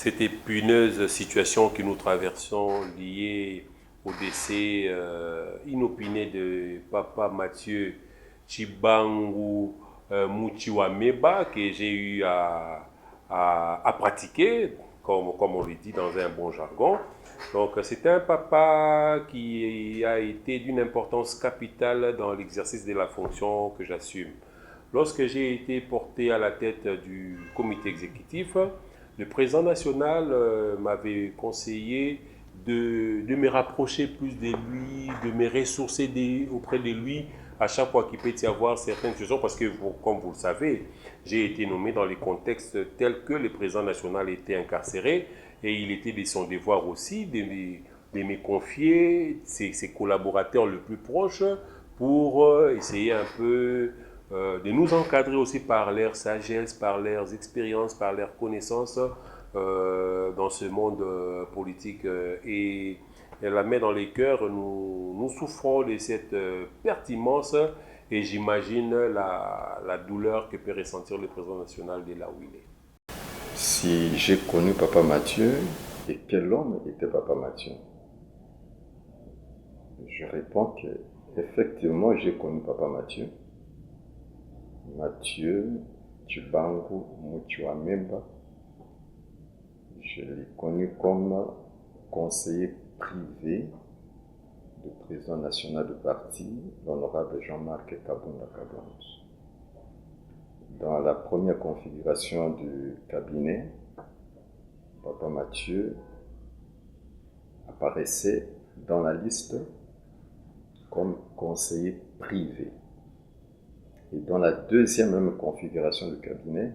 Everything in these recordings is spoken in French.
cette épineuse situation que nous traversons liée au décès inopiné de Papa Mathieu Chibangu Muchiwameba que j'ai eu à pratiquer, comme on le dit dans un bon jargon. Donc c'est un papa qui a été d'une importance capitale dans l'exercice de la fonction que j'assume. Lorsque j'ai été porté à la tête du comité exécutif, le président national m'avait conseillé de me rapprocher plus de lui, de me ressourcer auprès de lui à chaque fois qu'il peut y avoir certaines choses, parce que, comme vous le savez, j'ai été nommé dans les contextes tels que le président national était incarcéré et il était de son devoir aussi de me confier ses collaborateurs les plus proches pour essayer un peu de nous encadrer aussi par leur sagesse, par leurs expériences, par leurs connaissances dans ce monde politique. Et la main dans les cœurs, nous souffrons de cette pertinence et j'imagine la douleur que peut ressentir le président national de là où il est. Si j'ai connu Papa Mathieu, et quel homme était Papa Mathieu? Je réponds que effectivement j'ai connu Papa Mathieu. Mathieu Chibangu Muchiwameba. Je l'ai connu comme conseiller privé du président national du parti, l'honorable Jean-Marc Kabunda Kabunda. Dans la première configuration du cabinet, Papa Mathieu apparaissait dans la liste comme conseiller privé. Et dans la deuxième même configuration du cabinet,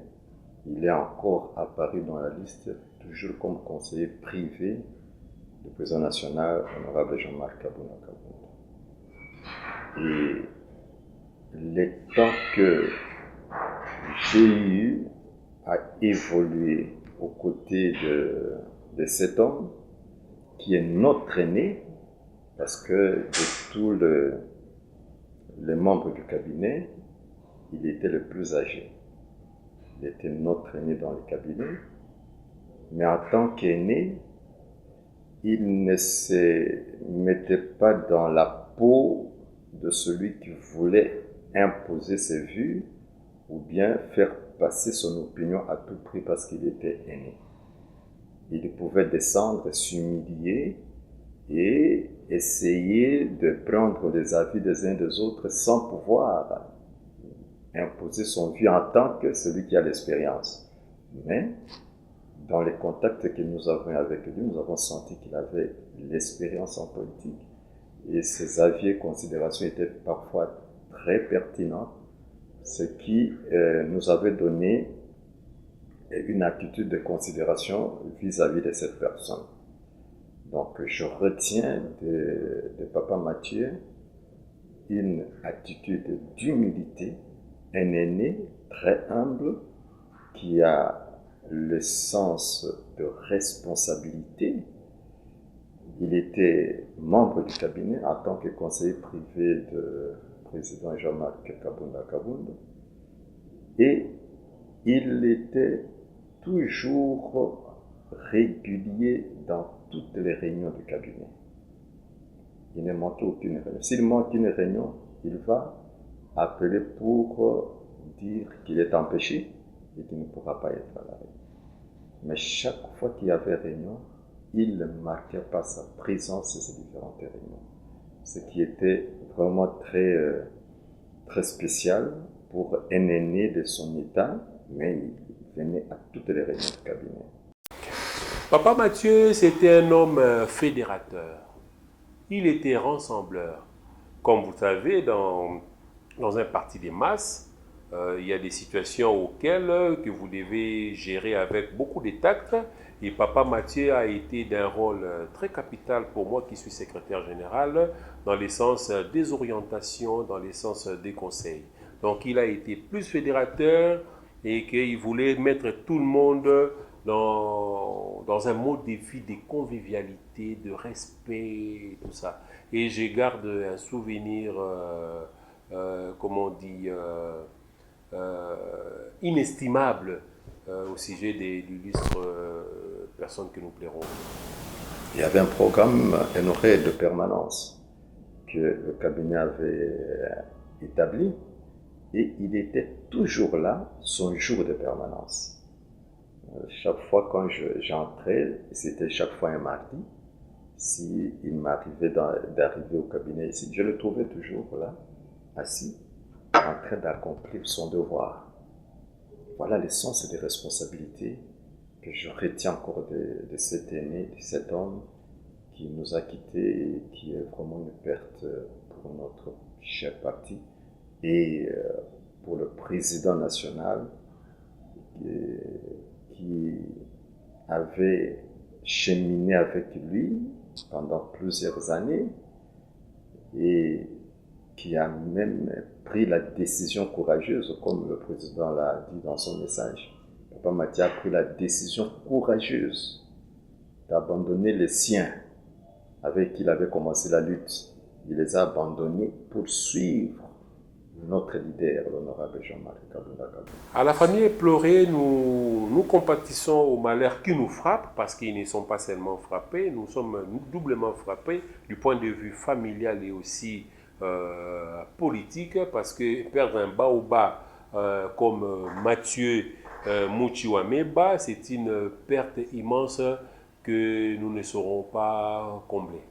il est encore apparu dans la liste toujours comme conseiller privé du président national, honorable Jean-Marc Kabunda Kabunda. Et le temps que j'ai eu à évoluer aux côtés de cet homme qui est notre aîné, parce que de tous les membres du cabinet, il était le plus âgé. Il était notre aîné dans le cabinet, mais en tant qu'aîné, il ne se mettait pas dans la peau de celui qui voulait imposer ses vues ou bien faire passer son opinion à tout prix parce qu'il était aîné. Il pouvait descendre, s'humilier et essayer de prendre les avis des uns des autres sans pouvoir imposer son vue en tant que celui qui a l'expérience. Mais dans les contacts que nous avons avec lui, nous avons senti qu'il avait l'expérience en politique et ses avis et considérations étaient parfois très pertinentes, ce qui nous avait donné une attitude de considération vis-à-vis de cette personne. Donc je retiens de Papa Mathieu une attitude d'humilité, un aîné très humble qui a le sens de responsabilité. Il était membre du cabinet en tant que conseiller privé de président Jean-Marc Kabunda Kabunda et il était toujours régulier dans toutes les réunions du cabinet. Il ne manquait aucune réunion. S'il manque une réunion, il va appeler pour dire qu'il est empêché et qu'il ne pourra pas être à la réunion. Mais chaque fois qu'il y avait réunion, il ne marquait pas sa présence à ces différentes réunions. Ce qui était vraiment très, très spécial pour un aîné de son état, mais il venait à toutes les réunions du cabinet. Papa Mathieu, c'était un homme fédérateur. Il était rassembleur. Comme vous le savez, dans un parti des masses, il y a des situations auxquelles que vous devez gérer avec beaucoup de tact. Et Papa Mathieu a été d'un rôle très capital pour moi qui suis secrétaire général, dans le sens des orientations, dans le sens des conseils. Donc il a été plus fédérateur et qu'il voulait mettre tout le monde dans un mode de vie de convivialité, de respect, tout ça. Et je garde un souvenir, comment on dit, inestimable au sujet de l'illustre personnes que nous plairons. Il y avait un programme, un horaire de permanence que le cabinet avait établi et il était toujours là, son jour de permanence. Chaque fois quand j'entrais, c'était chaque fois un mardi, si il m'arrivait d'arriver au cabinet ici, je le trouvais toujours là, assis, en train d'accomplir son devoir. Voilà le sens des responsabilités que je retiens encore de cet aîné, de cet homme qui nous a quittés et qui est vraiment une perte pour notre cher parti et pour le président national qui avait cheminé avec lui pendant plusieurs années et qui a même pris la décision courageuse, comme le président l'a dit dans son message. Papa Mathieu a pris la décision courageuse d'abandonner les siens avec qui il avait commencé la lutte. Il les a abandonnés pour suivre notre leader, l'honorable Jean-Marie Kabunda Kabunda. À la famille éplorée, nous compatissons au malheur qui nous frappe, parce qu'ils ne sont pas seulement frappés, nous sommes doublement frappés du point de vue familial et aussi politique, parce que perdre un baobab comme Mathieu Muchiwameba, c'est une perte immense que nous ne saurons pas combler.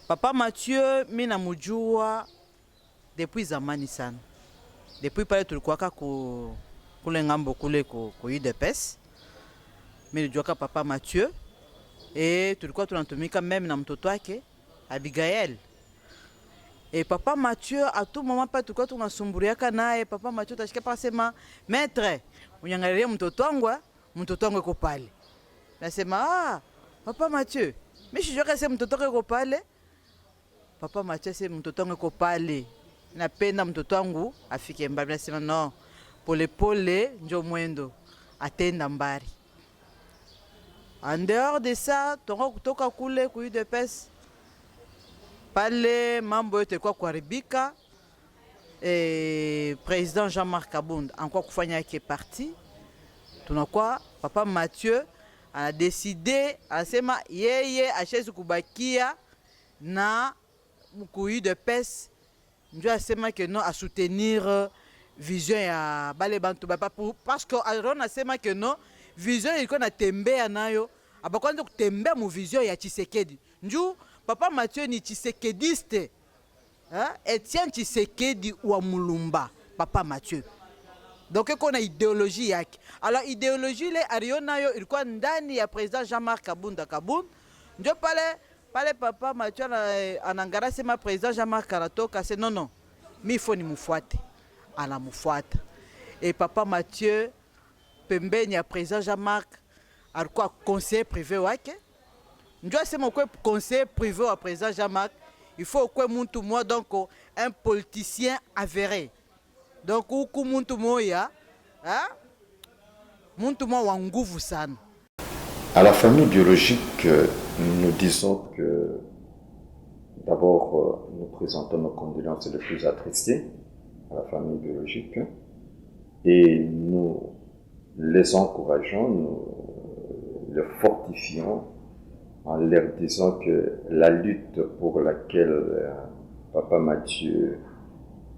Papa Mathieu mina mujua depuis zamani sana. Depuis pale tulikuwa kule ngambo kule ku UDPS. Mimi nilijua Papa Mathieu tulikuwa tunatumika meme na mtoto wake Abigail. Papa Mathieu à tout moment pa tulikuwa tunasumburiaka naye. Papa Mathieu tashika pa sema maître, unyangalia mtoto wangu yuko pale. Nasema Papa Mathieu, mimi sijua kama mtoto wako yuko pale. Papa Mathieu c'est mtoto wangu yuko pale. Napenda mtoto wangu afike mbali. Nasema no, pole pole njo mwendo atenda mbali. En dehors de ça, tongo kutoka kule ku UDPS pale mambo yote kwa kuharibika. Président Jean-Marc Kabunda encore kufanya yake parti. Tunakuwa Papa Mathieu a décidé, asema yeye ashezi kubakia na ku UDPS. Ndio asema que non à soutenir vision ya bale bantu parce que Aaron asema que non vision ilikuwa natembea nayo abakwanza kutembea mu vision ya Tshisekedi. Ndio Papa Mathieu ni Tshisekediste. Etienne Tshisekedi wa Mulumba, Papa Mathieu. Donc il y a idéologie yake. Alors idéologie le arionayo ilikuwa ndani ya président Jean-Marc Kabunda Kabunda. Ndio pale Papa Mathieu anangara sema président Jean-Marc Karatoka c'est non mi faut ni mufuate. Anamufuata. Et Papa Mathieu pembeni ya président Jean-Marc alikuwa conseiller privé wake. Ndio sema kwa conseiller privé wa président Jean-Marc, il faut que muntu moi donc un politicien avéré. Donc huku muntu moya muntu moya wa nguvu sana. À la famille biologique, nous disons que d'abord nous présentons nos condoléances les plus attristées à la famille biologique et nous les encourageons, nous les fortifions en leur disant que la lutte pour laquelle Papa Mathieu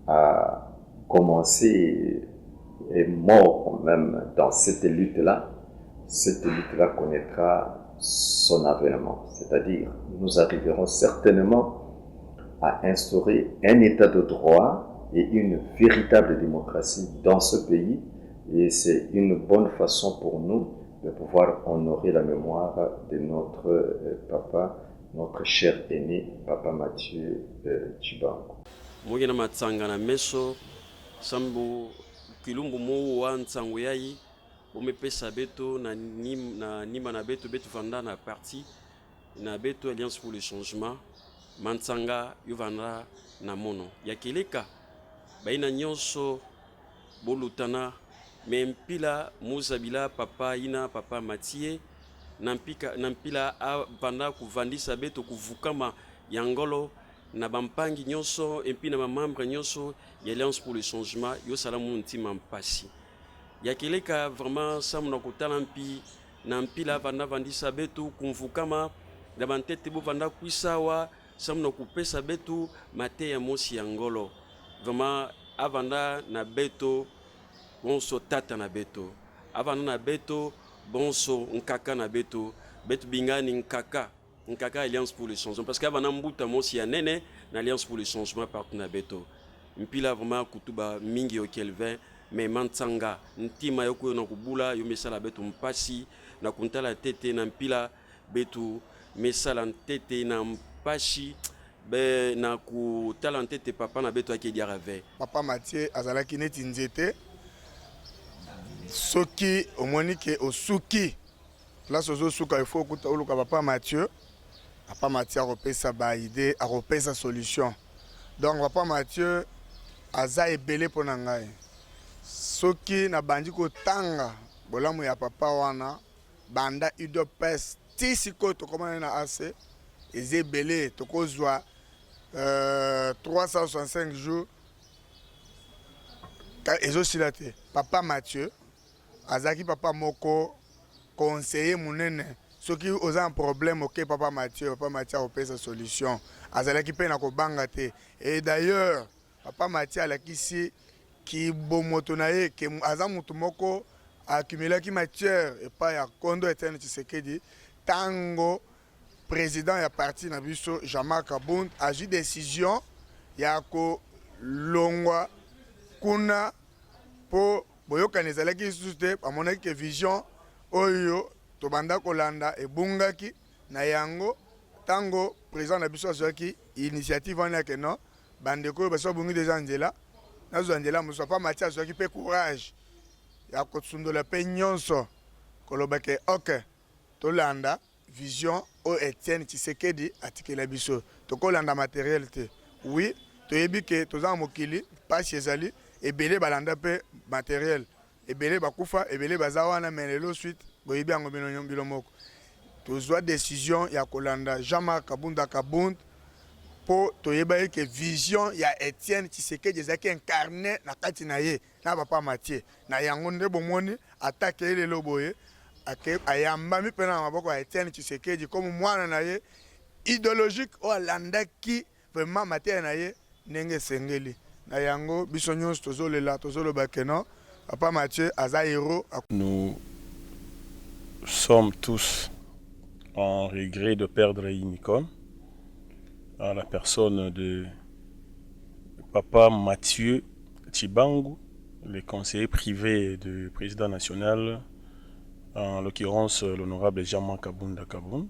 a commencé est mort même dans cette lutte-là connaîtra son avènement. C'est-à-dire, nous arriverons certainement à instaurer un état de droit et une véritable démocratie dans ce pays. Et c'est une bonne façon pour nous de pouvoir honorer la mémoire de notre papa, notre cher aîné, Papa Mathieu Chibango. Mugina matsanga na meso sambu kilumbu mo wa ntsango yayi omepesa beto na nima na beto vanda na parti na beto Alliance pour le changement mantsanga yuvanda na mono yakeleka baina nyonso bolutana mempila muzabila papa ina Papa Mathieu nampila banda kuvandisa beto kuvukama yangolo na bampangi nyonso et puis na membre nyonso ya Alliance pour le changement yo salamu ntima mpasi yakeleka vraiment samuna kutala mpi na mpila vanda vandisa betu kumvukama na bantete bo vanda kuisawa samna kupesa betu mate ya mosi ya ngolo vraiment avanda na beto bonso tata na beto avanda na beto bonso nkaka na beto betu bingani nkaka alliance pour le changement parce que avanda mbuta mosi ya nene na alliance pour le changement partout na beto mpila vraiment kutuba mingi yo kelvin mais mantsanga ntima yoko na kubula yo mesala betu mpasi na kuntala tete na mpila betu mesala tete na mpashi be na kutala tete papa na betu akedi rave papa Mathieu azalaki neti nzete soki omoni ke osuki place ozosuka il faut kuta oluka papa Mathieu akopesa ba idée akopesa solution donc papa Mathieu aza ebele mpona ngai soki na bandi kotanga bolamu ya papa wana banda UDPS ti sikoyo tokomana na AC eza ebele tokozwa 365 jours ezosila te papa Mathieu azalaki papa moko conseiller munene soki oza un problème ok papa Mathieu akopesa solution azalaki mpe na kobanga te et d'ailleurs papa Mathieu alakisi ki bomoto na ye ke aza mutu moko accumulaki matière epai ya Kondo Etienne Tshisekedi tango président ya parti na biso Jean-Marc Kabund agi décision ya kolongwa kuna po boyokani ezalaki lisusu te amonaki ke vision oyo tobanda kolanda ebungaki na yango tango président na biso azwaki initiative wana yake non bandeko oyo basi babungi deja nzela nazwa nzela mosusu papa Mathieu azwaki mpe courage ya kosundola mpe nyonso koloba ke ok tolanda vision o Etienne Tshisekedi atikela biso tokolanda matériel te oui toyebi ke toza mokili pasi ezali ebele balanda mpe matériel ebele bakufa ebele baza wana mais lelo suite boyebi yango bino moko tozwa décision ya kolanda Jean-Marc Kabund po toyeba ke vision ya Etienne Tshisekedi ezaki incarné na kati na ye na papa Mathieu na yango nde bomoni attaque lelo boye ayambami mpe na maboko ya Etienne Tshisekedi comme mwana na ye idéologique o alandaki vraiment matière na ye ndenge esengeli na yango biso nyonso tozolela tozoloba ke non papa Mathieu aza héros. Nous sommes tous en regret de perdre une icône à la personne de papa Mathieu Tchibangu, le conseiller privé du président national, en l'occurrence l'honorable Jean-Marc Kabund.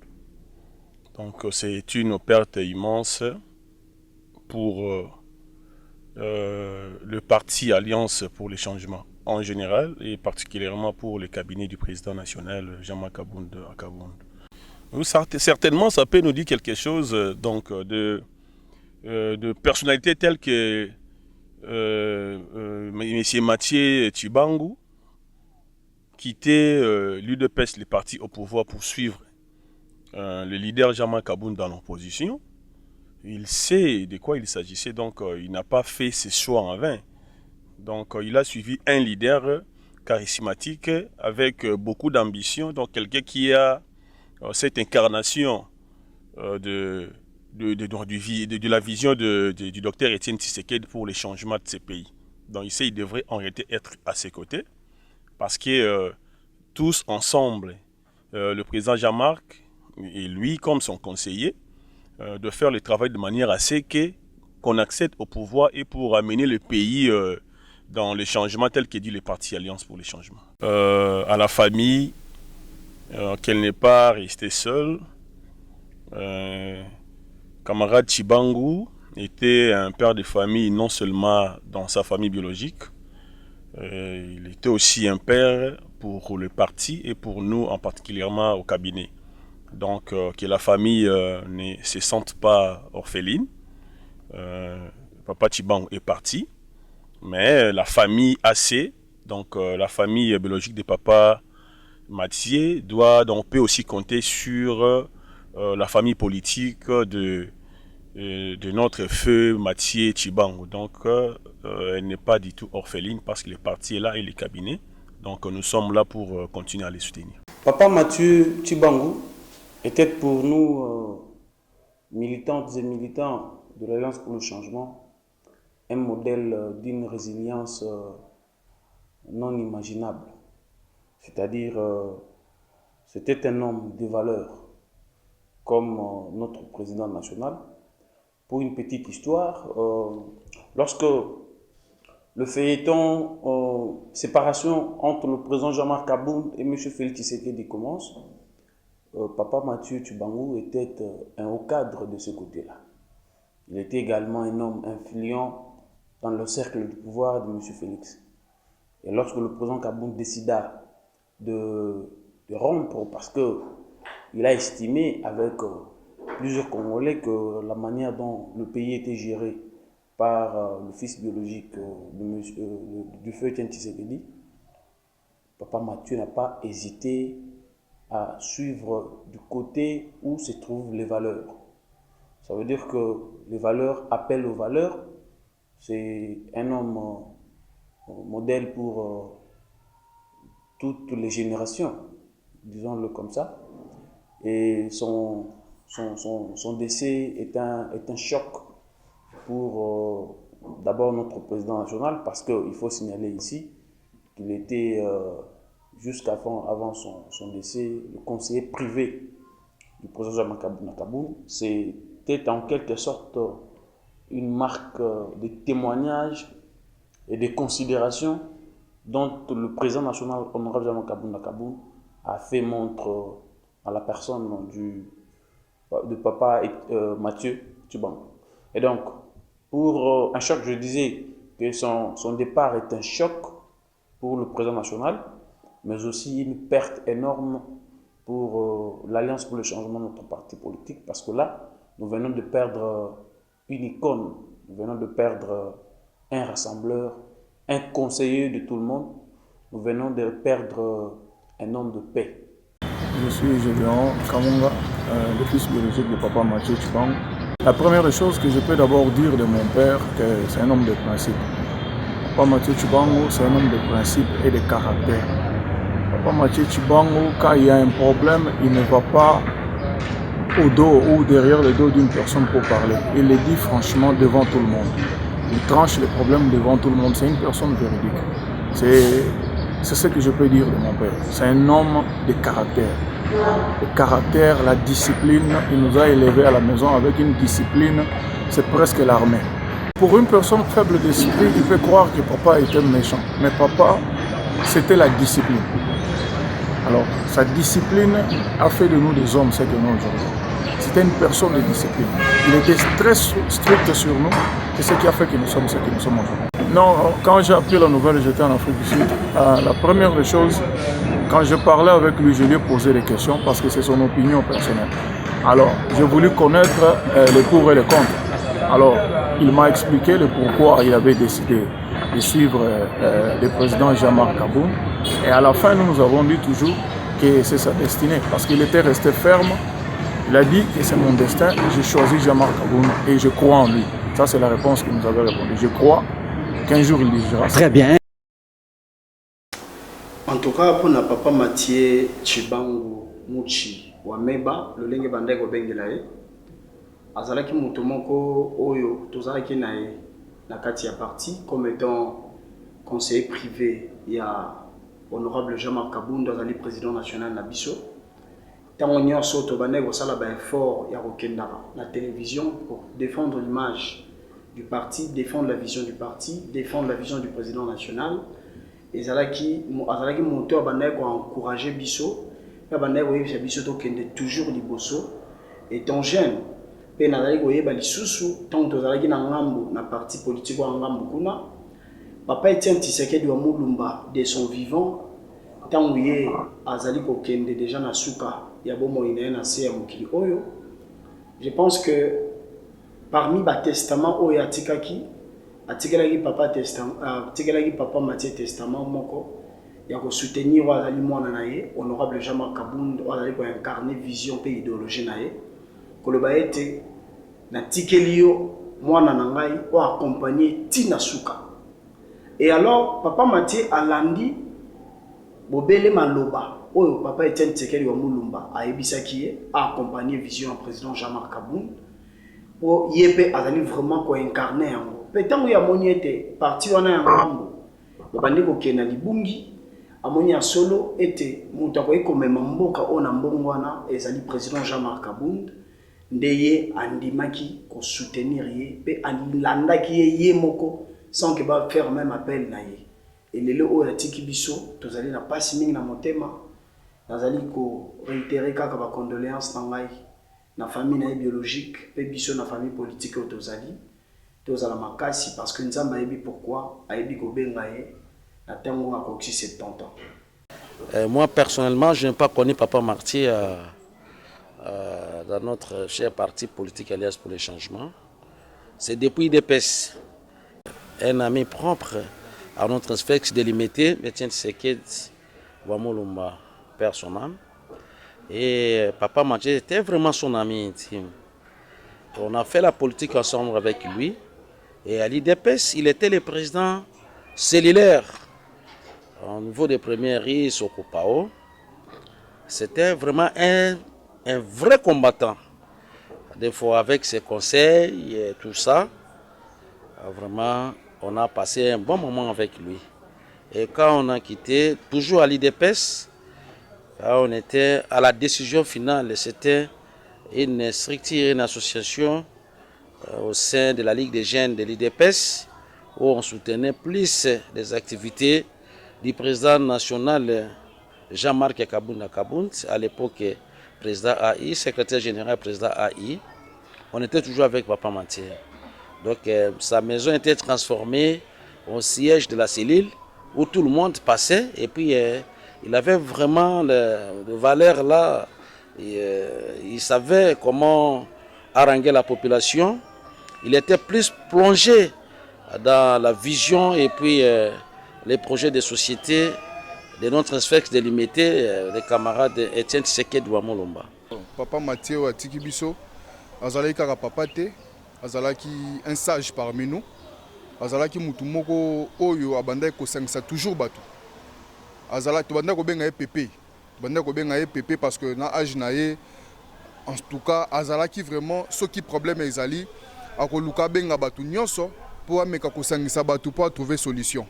Donc c'est une perte immense pour le parti Alliance pour les changements en général et particulièrement pour le cabinet du président national Jean-Marc Kabund. Certainement ça peut nous dire quelque chose donc de personnalités telles que M. Mathieu Tchibangu quittait l'UDPS, le parti au pouvoir, pour suivre le leader Jean-Marc Kabund dans l'opposition. Il sait de quoi il s'agissait, donc il n'a pas fait ses choix en vain. Donc il a suivi un leader charismatique avec beaucoup d'ambition, donc quelqu'un qui a cette incarnation de la vision du docteur Etienne Tshisekedi pour les changements de ces pays. Donc ici, il devrait en réalité être à ses côtés, parce que tous ensemble, le président Jean-Marc et lui comme son conseiller, de faire le travail de manière à ce qu'on accède au pouvoir et pour amener le pays dans les changements tels que dit le parti Alliance pour les changements. À la famille, qu'elle n'est pas restée seule. Camarade Tchibangu était un père de famille non seulement dans sa famille biologique, il était aussi un père pour le parti et pour nous en particulièrement au cabinet. Donc que la famille ne se sente pas orpheline. Papa Tchibangu est parti, mais la famille AC, donc la famille biologique de papa Mathieu, peut aussi compter sur la famille politique de notre feu Mathieu Tchibangu. Donc elle n'est pas du tout orpheline parce que le parti est là et le cabinet. Donc nous sommes là pour continuer à les soutenir. Papa Mathieu Tshibangou était pour nous, militantes et militants de l'Alliance pour le changement, un modèle d'une résilience non imaginable. C'est-à-dire, c'était un homme de valeur, comme notre président national. Pour une petite histoire, lorsque le feuilleton séparation entre le président Jean-Marc Kabound et M. Félix Tshisekedi commence, Papa Mathieu Tshibangou était un haut cadre de ce côté-là. Il était également un homme influent dans le cercle du pouvoir de M. Félix. Et lorsque le président Kabound décida de rompre, parce qu'il a estimé avec plusieurs Congolais que la manière dont le pays était géré par le fils biologique du feu Etienne Tshisekedi, Papa Mathieu n'a pas hésité à suivre du côté où se trouvent les valeurs. Ça veut dire que les valeurs appellent aux valeurs. C'est un homme modèle pour toutes les générations, disons-le comme ça. Et son décès est un choc pour d'abord notre président national, parce qu'il faut signaler ici qu'il était avant son décès le conseiller privé du président Jean-Marc Kabound. C'était en quelque sorte une marque de témoignage et de considération dont le président national honorable Jean-Marc Kabound a fait montre à la personne de Papa Mathieu Tshibangou. Et donc, pour un choc, je disais que son départ est un choc pour le président national, mais aussi une perte énorme pour l'Alliance pour le changement de notre parti politique, parce que là, nous venons de perdre une icône, nous venons de perdre un rassembleur, un conseiller de tout le monde, nous venons de perdre un homme de paix. Je suis Gédéon Kamunga, le fils biologique de Papa Mathieu Tshibangou. La première chose que je peux d'abord dire de mon père, c'est un homme de principe. Papa Mathieu Tshibangou, c'est un homme de principe et de caractère. Papa Mathieu Tshibangou, quand il y a un problème, il ne va pas au dos ou derrière le dos d'une personne pour parler. Il le dit franchement devant tout le monde. Il tranche les problèmes devant tout le monde. C'est une personne véridique. C'est ce que je peux dire de mon père. C'est un homme de caractère. Le caractère, la discipline, il nous a élevés à la maison avec une discipline, c'est presque l'armée. Pour une personne faible d'esprit, il peut croire que papa était méchant. Mais papa, c'était la discipline. Alors, sa discipline a fait de nous des hommes, c'est que nous aujourd'hui. C'était une personne de discipline. Il était très strict sur nous, c'est ce qui a fait que nous sommes ce que nous sommes aujourd'hui. Non, quand j'ai appris la nouvelle, j'étais en Afrique du Sud. La première des choses, quand je parlais avec lui, je lui ai posé des questions parce que c'est son opinion personnelle. Alors, j'ai voulu connaître les pour et les contre. Alors, il m'a expliqué le pourquoi il avait décidé de suivre le président Jean-Marc Kabound. Et à la fin, nous avons dit toujours que c'est sa destinée parce qu'il était resté ferme. Il a dit que c'est mon destin, j'ai choisi Jean-Marc Kabound et je crois en lui. Ça, c'est la réponse qu'il nous avait répondu. Je crois qu'un jour, il dira. Très bien. En tout cas, pour notre papa Mathieu Tshibangou Muchi Wameba, le lenge bandeko bengelaye, azalaki mutu moko oyo tozalaki naye na kati ya parti comme étant conseiller privé ya honorable Jean-Marc Kabound azali président national na biso. Tango nyonso to bandeko sala ba effort ya kokendaka na télévision pour défendre l'image du parti, défendre la vision du parti, défendre la vision du président national. Et azalaki moteur bandai ko encourager biso ya bandai ko yebisa biso to kende toujours liboso étant jeune pe nazali ko yeba lisusu tant tozalaki na ngambo na parti politique wa ngambo kuna papa Etienne Tshisekedi wa Mulumba de son vivant tant ye azali ko kende déjà na suka ya bomo ina na se ya mokili oyo. Je pense que parmi ba testament oyo atikaki atikelaki papa Mathieu testament moko ya ko soutenir azali mwana na ye honorable Jean-Marc Kabound azali ko incarner vision pe idéologie na ye koloba ete na tikeli yo mwana na ngai o accompagner tina suka. Et alors papa Mathieu alandi bobele maloba oyo papa Etienne Tshisekedi wa Mulumba ayebisaki ye accompagner vision du président Jean-Marc Kabound po yebe azali vraiment ko incarner yango pe tango ya moni ete parti wana ya ngambo babandi ko kena libungi amoni ya solo ete mutu akoki komema mboka oyo na mbongo wana ezali président Jean-Marc Kabound ndeye andimaki ko soutenir ye pe alandaki ye moko sans que ba faire même appel na ye elele oyo atiki biso tozali na pasi mingi na motema nazali ko réitérer kaka ba condoléances na ngai na famille na biologique pe biso na famille politique oyo tozala makasi parce que nzamba ayebi pourquoi ayebi ko benga ye na tango akoki 70 ans. Moi personnellement, je n'ai pas connu Papa Marty dans notre cher parti politique Alliance pour le changement. C'est depuis DPS, un ami propre à notre spectre délimité, Etienne Tshisekedi wa Mulumba, père son âme. Et Papa Marty était vraiment son ami intime. On a fait la politique ensemble avec lui. Et à l'IDPS, il était le président cellulaire au niveau des premières RIS au Kopao. C'était vraiment un vrai combattant. Des fois avec ses conseils et tout ça, vraiment, on a passé un bon moment avec lui. Et quand on a quitté, toujours à l'IDPS, quand on était à la décision finale, c'était une structure, une association au sein de la Ligue des jeunes de l'IDPS, où on soutenait plus les activités du président national Jean-Marc Kabound, à l'époque président AI, secrétaire général président AI. On était toujours avec Papa Marty. Donc sa maison était transformée au siège de la cellule où tout le monde passait. Et puis il avait vraiment de valeur là. Il savait comment haranguer la population. Il était plus plongé dans la vision et puis les projets de société de notre spectre délimité, les camarades Etienne Tshisekedi wa Mulumba. Papa Marty atiki biso azalaki kaka papa te, azalaki un sage parmi nous, azalaki mutu moko oyo abandaki kosangisa toujours bato. Azalaki tobandaki kobenga ye Pepe, tobandaki kobenga ye Pepe parce que na âge na ye, en tout cas azalaki vraiment soki problème ezali akoluka benga bato nyonso pour ameka kosangisa bato pour trouver solution.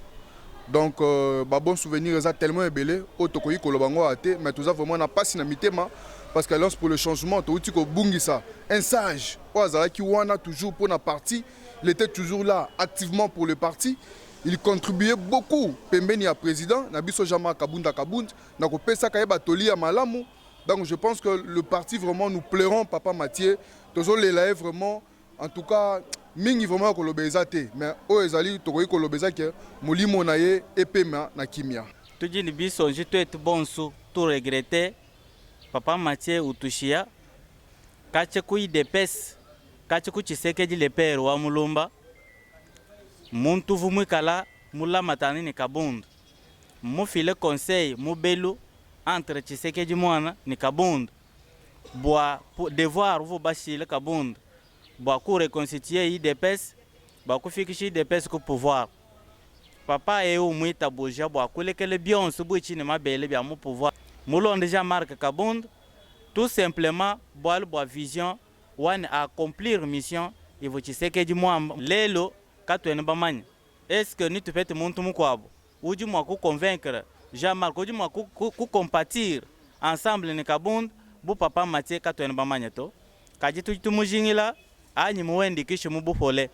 Donc bon souvenir est tellement ébélé otokoyi kolobango ate mais tout ça vraiment na pasi na mitema parce que l'Alliance pour le changement to uti ko bungisa un sage oazalaki wana toujours pour na parti, il était toujours là activement pour le parti. Il contribuait beaucoup pembeni ya président na biso Jean-Marc Kabound na ko pesa kayeba toli ya malamu. Donc je pense que le parti vraiment nous plairons Papa Marty tozo lelaye vraiment en tout cas mingi vraiment kolobeza te mais o ezali tokoyi kolobeza ke molimo na ye epema na kimia tujini biso njitu etu bonso tu regretter Papa Marty utushia kache ku IDPS kache ku Tshisekedi le père wa Mulumba muntu vumwikala mula matani ni Kabound mu file conseil mu belu entre Tshisekedi mwana ni Kabound boa devoir vous bashile Kabound beaucoup reconstituer IDPS, beaucoup fikishi IDPS ku pouvoir. Papa e o muita boja beaucoup lekele bien subuchi ne mabele bia mu pouvoir. Mulonde Jean-Marc Kabound tout simplement boal boa vision one accomplir mission et vous Tshisekedi mwamba lelo katwene bamanya. Est-ce que nous te faites muntu mukwabo? Uji mwa ku convaincre Jean-Marc uji mwa ku compatir ensemble ne Kabound bu Papa Marty katwene bamanya to. Kajitu tumujingila anyi muwendi kisho mubufole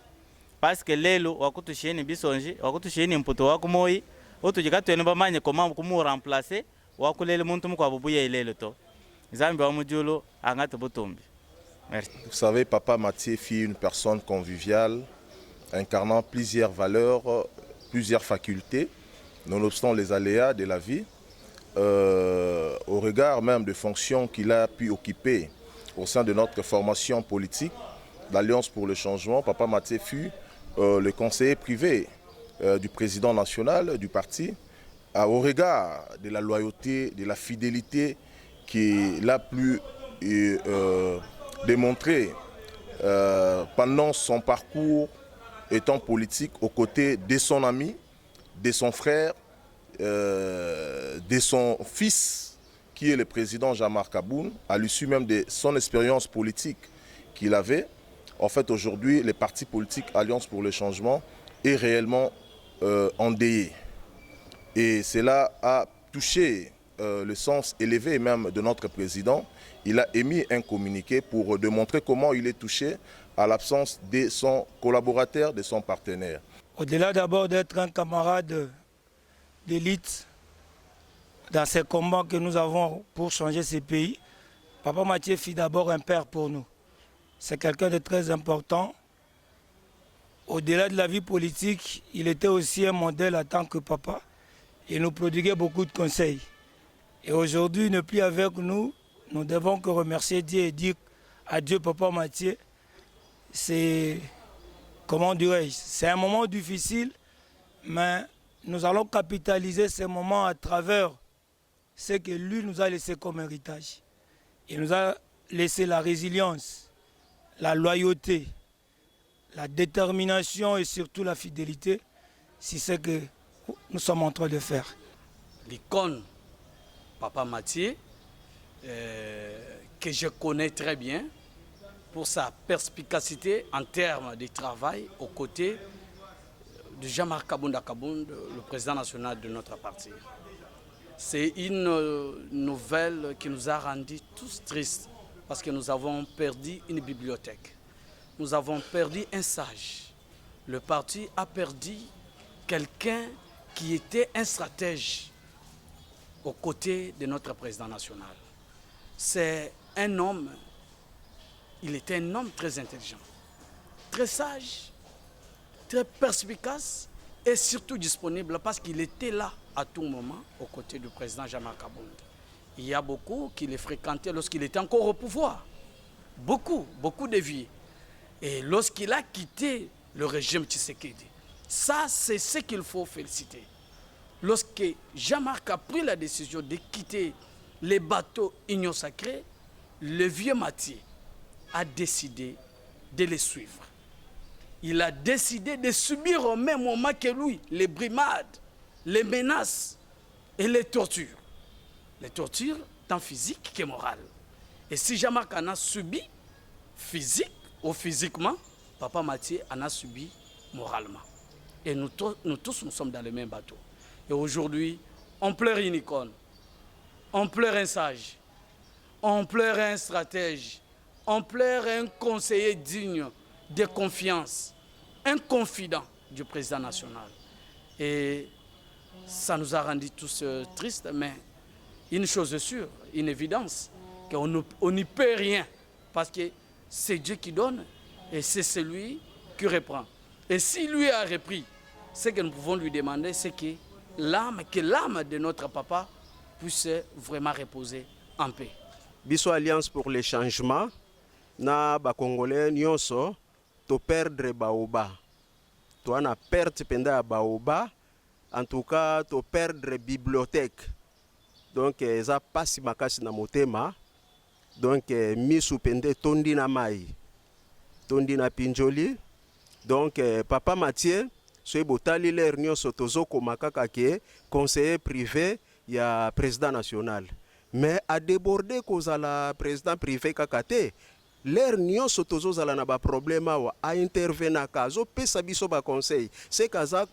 parce que lelo wakutusheni bisonji wakutusheni mputo wako moi otujikatwene bamanye comment kumu remplacer wakulele muntu mukwabubuye lelo to zambi wa mujulu angate butumbi. Merci. Vous savez, Papa Marty fut une personne conviviale incarnant plusieurs valeurs, plusieurs facultés nonobstant les aléas de la vie au regard même de fonctions qu'il a pu occuper au sein de notre formation politique. L'Alliance pour le changement, Papa Marty fut le conseiller privé du président national du parti au regard de la loyauté, de la fidélité qu'il a pu démontrer pendant son parcours étant politique aux côtés de son ami, de son frère, de son fils, qui est le président Jean-Marc Kaboun, à l'issue même de son expérience politique qu'il avait. En fait, aujourd'hui, les partis politiques Alliance pour le changement est réellement endeuillé. Et cela a touché le sens élevé même de notre président. Il a émis un communiqué pour démontrer comment il est touché à l'absence de son collaborateur, de son partenaire. Au-delà d'abord d'être un camarade d'élite dans ces combats que nous avons pour changer ces pays, Papa Mathieu fut d'abord un père pour nous. C'est quelqu'un de très important. Au-delà de la vie politique, il était aussi un modèle en tant que papa. Il nous prodiguait beaucoup de conseils. Et aujourd'hui, il n'est plus avec nous. Nous devons que remercier Dieu et dire adieu Papa Mathieu. C'est, comment dirais-je, c'est un moment difficile, mais nous allons capitaliser ces moments à travers ce que lui nous a laissé comme héritage. Il nous a laissé la résilience, la loyauté, la détermination et surtout la fidélité. C'est ce que nous sommes en train de faire. L'icône Papa Mathieu, que je connais très bien pour sa perspicacité en termes de travail aux côtés de Jean-Marc Kaboun, le président national de notre parti. C'est une nouvelle qui nous a rendus tous tristes parce que nous avons perdu une bibliothèque. Nous avons perdu un sage. Le parti a perdu quelqu'un qui était un stratège aux côtés de notre président national. C'est un homme, il était un homme très intelligent, très sage, très perspicace et surtout disponible parce qu'il était là à tout moment aux côtés du président Jean-Marc Kaboun. Il y a beaucoup qui le fréquentaient lorsqu'il était encore au pouvoir. Beaucoup de vies. Et lorsqu'il a quitté le régime Tshisekedi, ça c'est ce qu'il faut féliciter. Lorsque Jean-Marc a pris la décision de quitter les bateaux Union Sacrée, le vieux Mathieu a décidé de les suivre. Il a décidé de subir au même moment que lui les brimades, les menaces et les tortures. Les tortures tant physiques que morales. Et si Jean-Marc en a subi physique ou physiquement, Papa Mathieu en a subi moralement. Et nous tous, nous sommes dans le même bateau. Et aujourd'hui, on pleure une icône, on pleure un sage, on pleure un stratège, on pleure un conseiller digne de confiance, un confident du président national. Et ça nous a rendus tous tristes, mais une chose est sûre, une évidence, qu'on n'y peut rien, parce que c'est Dieu qui donne et c'est celui qui reprend. Et si lui a repris, ce que nous pouvons lui demander, c'est que l'âme de notre papa puisse vraiment reposer en paix. Biso Alliance pour le changement, na ba Congolais nyonso to perdre baoba. To ana perte penda baoba, en tout cas to perdre bibliothèque. Donc eza pasi makasi na motema. Donc misu pende tondi na mai. Tondi na pinjoli. Donc Papa Mathieu soy botali ler nyonso tozoko makaka ke conseiller privé ya président national. Mais a débordé kozala président privé kakate. Ler nyonso tozozala na ba problème wa a intervenir kazo pesa biso ba conseil. C'est kaza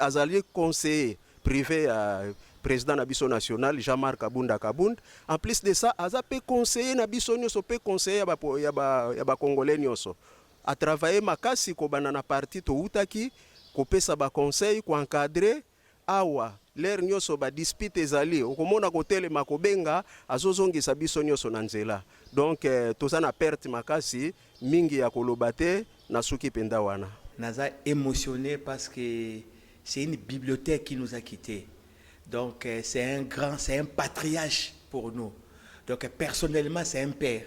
azali conseiller privé ya président na biso national Jean-Marc Kaboun. En plus de ça, aza pe conseiller na biso nyonso pe conseiller ya ba Congolais nyonso. A travailler makasi ko banana parti to utaki ko pesa ba conseil ko encadrer awa l'air nyonso ba dispute ezali okomona kotele makobenga azozongisa biso nyonso na nzela. Donc toza na perte makasi mingi ya koloba te na suki penda wana. Naza émotionné parce que c'est une bibliothèque qui nous a quittés. Donc c'est un patriarche pour nous. Donc personnellement c'est un père.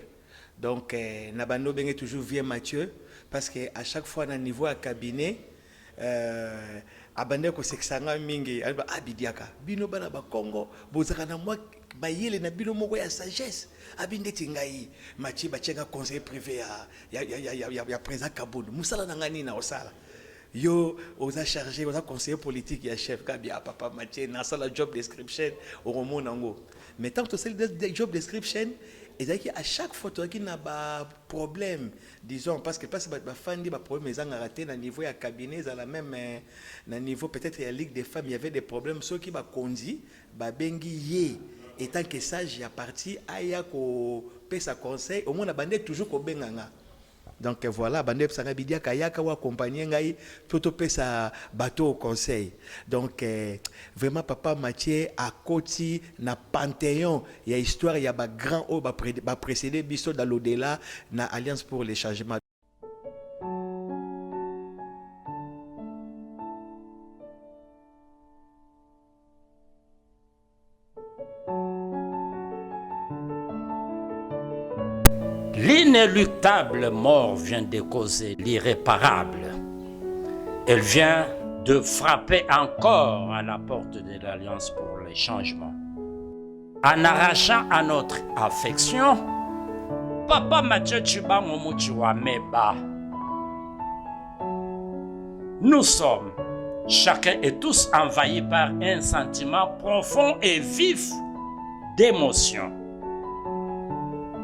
Donc Nabano Bengue toujours vieux Mathieu parce que à chaque fois dans le niveau à cabinet abande ko seksanga mingi alba abidiaka bino bana ba Congo bozaka na moi bayele na bino moko ya sagesse abinde tingai Mathieu bachenga conseiller privé ya président Kaboun musala na ngani na osala yo oza chargé oza conseiller politique ya chef kabia papa Mathieu na sala job description au roman nango mais tant que c'est le job description et donc à chaque fois qui n'a pas problème disons parce que ba fandi ba problème ils ont raté na niveau ya cabinet à la même na niveau peut-être la ligue des femmes il y avait des problèmes ceux qui ba conduit ba bengi yé étant que sage ya parti aya ko pesa conseil au moins na bande toujours ko benganga. Donc voilà, bande psanga bidia kayaka wa accompagner ngai toto pesa bateau au conseil. Donc vraiment papa Mathieu a koti na panthéon, il y a histoire, il y a ba grand o ba précédé biso dans l'au-delà na Alliance pour les changements. L'inéluctable mort vient de causer l'irréparable. Elle vient de frapper encore à la porte de l'Alliance pour les changements. En arrachant à notre affection, Papa Mathieu Tchibangu Mutshiwa Meba. Nous sommes, chacun et tous, envahis par un sentiment profond et vif d'émotion.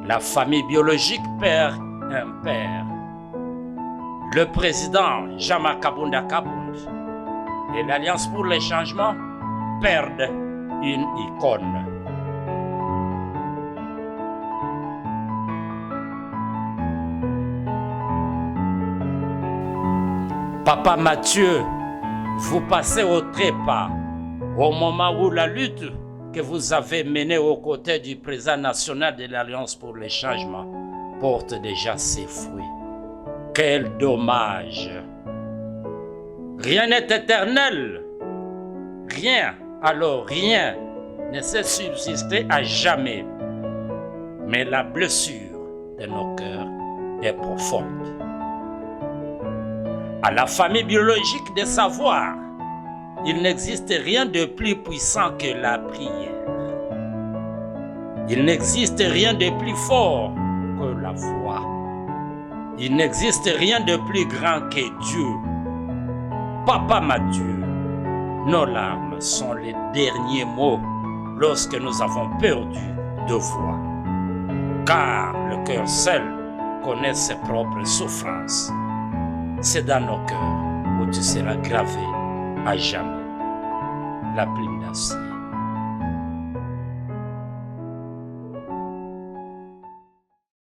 La famille biologique perd un père. Le président Jama Kabunda Kabund et l'Alliance pour les changements perdent une icône. Papa Mathieu, vous passez au trépas au moment où la lutte que vous avez menée aux côtés du président national de l'Alliance pour les changements porte déjà ses fruits. Quel dommage! Rien n'est éternel. Rien, alors rien, ne sait subsister à jamais. Mais la blessure de nos cœurs est profonde. À la famille biologique de savoir, il n'existe rien de plus puissant que la prière. Il n'existe rien de plus fort que la foi. Il n'existe rien de plus grand que Dieu. Papa Mathieu, nos larmes sont les derniers mots lorsque nous avons perdu de voix. Car le cœur seul connaît ses propres souffrances. C'est dans nos cœurs où tu seras gravé à jamais. La plume d'acier.